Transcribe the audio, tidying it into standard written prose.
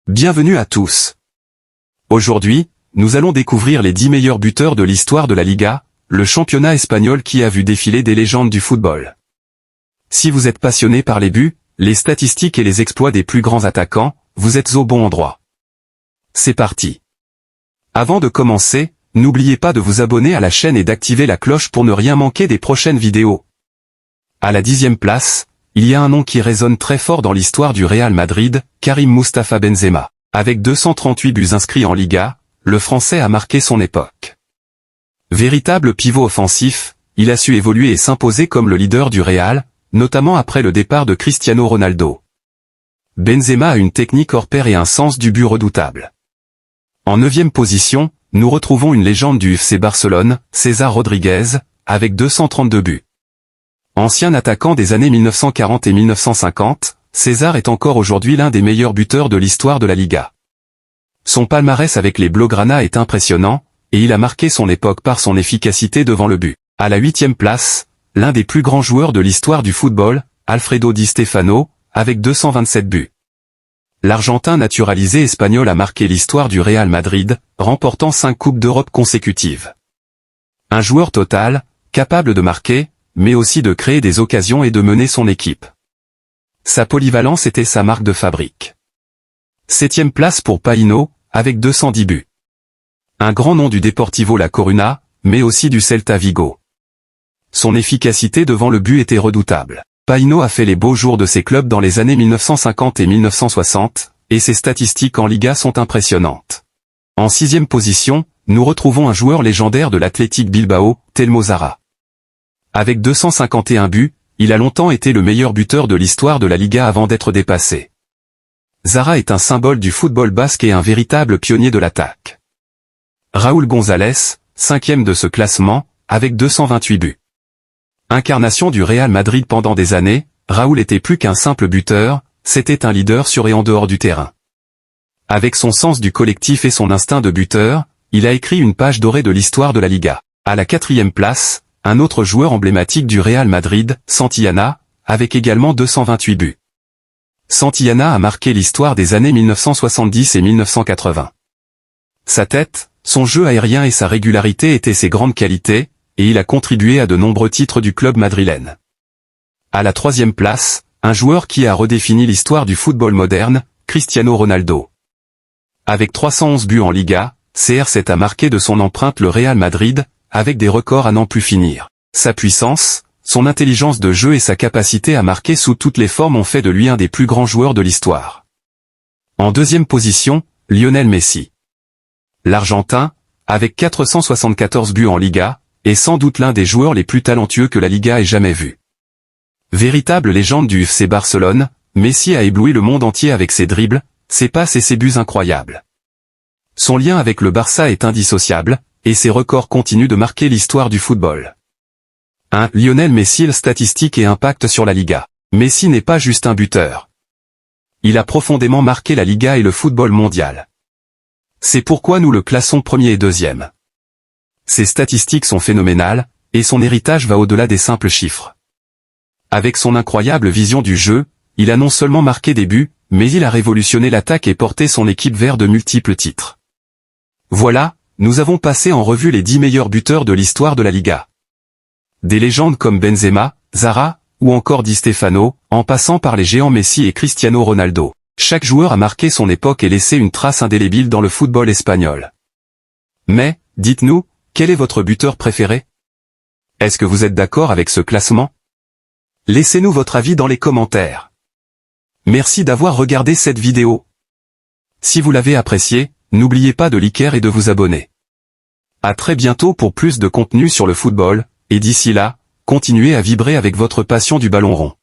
Bienvenue à tous. Aujourd'hui, nous allons découvrir les 10 meilleurs buteurs de l'histoire de la Liga, le championnat espagnol qui a vu défiler des légendes du football. Si vous êtes passionné par les buts, les statistiques et les exploits des plus grands attaquants, vous êtes au bon endroit. C'est parti. Avant de commencer, n'oubliez pas de vous abonner à la chaîne et d'activer la cloche pour ne rien manquer des prochaines vidéos. À la 10e place, il y a un nom qui résonne très fort dans l'histoire du Real Madrid, Karim Mustapha Benzema. Avec 238 buts inscrits en Liga, le Français a marqué son époque. Véritable pivot offensif, il a su évoluer et s'imposer comme le leader du Real, notamment après le départ de Cristiano Ronaldo. Benzema a une technique hors pair et un sens du but redoutable. En 9e position, nous retrouvons une légende du FC Barcelone, César Rodriguez, avec 232 buts. Ancien attaquant des années 1940 et 1950, César est encore aujourd'hui l'un des meilleurs buteurs de l'histoire de la Liga. Son palmarès avec les Blaugrana est impressionnant, et il a marqué son époque par son efficacité devant le but. À la 8e place, l'un des plus grands joueurs de l'histoire du football, Alfredo Di Stefano, avec 227 buts. L'Argentin naturalisé espagnol a marqué l'histoire du Real Madrid, remportant 5 Coupes d'Europe consécutives. Un joueur total, capable de marquer, mais aussi de créer des occasions et de mener son équipe. Sa polyvalence était sa marque de fabrique. 7e place pour Paino, avec 210 buts. Un grand nom du Deportivo La Coruña, mais aussi du Celta Vigo. Son efficacité devant le but était redoutable. Paino a fait les beaux jours de ses clubs dans les années 1950 et 1960, et ses statistiques en Liga sont impressionnantes. En 6e position, nous retrouvons un joueur légendaire de l'Athletic Bilbao, Telmo Zarra. Avec 251 buts, il a longtemps été le meilleur buteur de l'histoire de la Liga avant d'être dépassé. Zarra est un symbole du football basque et un véritable pionnier de l'attaque. Raúl González, 5e de ce classement, avec 228 buts. Incarnation du Real Madrid pendant des années, Raúl était plus qu'un simple buteur, c'était un leader sur et en dehors du terrain. Avec son sens du collectif et son instinct de buteur, il a écrit une page dorée de l'histoire de la Liga. À la 4e place, un autre joueur emblématique du Real Madrid, Santillana, avec également 228 buts. Santillana a marqué l'histoire des années 1970 et 1980. Sa tête, son jeu aérien et sa régularité étaient ses grandes qualités, et il a contribué à de nombreux titres du club madrilène. À la 3e place, un joueur qui a redéfini l'histoire du football moderne, Cristiano Ronaldo. Avec 311 buts en Liga, CR7 a marqué de son empreinte le Real Madrid, avec des records à n'en plus finir. Sa puissance, son intelligence de jeu et sa capacité à marquer sous toutes les formes ont fait de lui un des plus grands joueurs de l'histoire. En 2e position, Lionel Messi. L'Argentin, avec 474 buts en Liga, est sans doute l'un des joueurs les plus talentueux que la Liga ait jamais vu. Véritable légende du FC Barcelone, Messi a ébloui le monde entier avec ses dribbles, ses passes et ses buts incroyables. Son lien avec le Barça est indissociable, et ses records continuent de marquer l'histoire du football. Lionel Messi, statistique et impact sur la Liga. Messi n'est pas juste un buteur. Il a profondément marqué la Liga et le football mondial. C'est pourquoi nous le classons premier et deuxième. Ses statistiques sont phénoménales, et son héritage va au-delà des simples chiffres. Avec son incroyable vision du jeu, il a non seulement marqué des buts, mais il a révolutionné l'attaque et porté son équipe vers de multiples titres. Voilà, nous avons passé en revue les 10 meilleurs buteurs de l'histoire de la Liga. Des légendes comme Benzema, Zarra, ou encore Di Stefano, en passant par les géants Messi et Cristiano Ronaldo. Chaque joueur a marqué son époque et laissé une trace indélébile dans le football espagnol. Mais, dites-nous, quel est votre buteur préféré? Est-ce que vous êtes d'accord avec ce classement? Laissez-nous votre avis dans les commentaires. Merci d'avoir regardé cette vidéo. Si vous l'avez appréciée, n'oubliez pas de liker et de vous abonner. À très bientôt pour plus de contenu sur le football, et d'ici là, continuez à vibrer avec votre passion du ballon rond.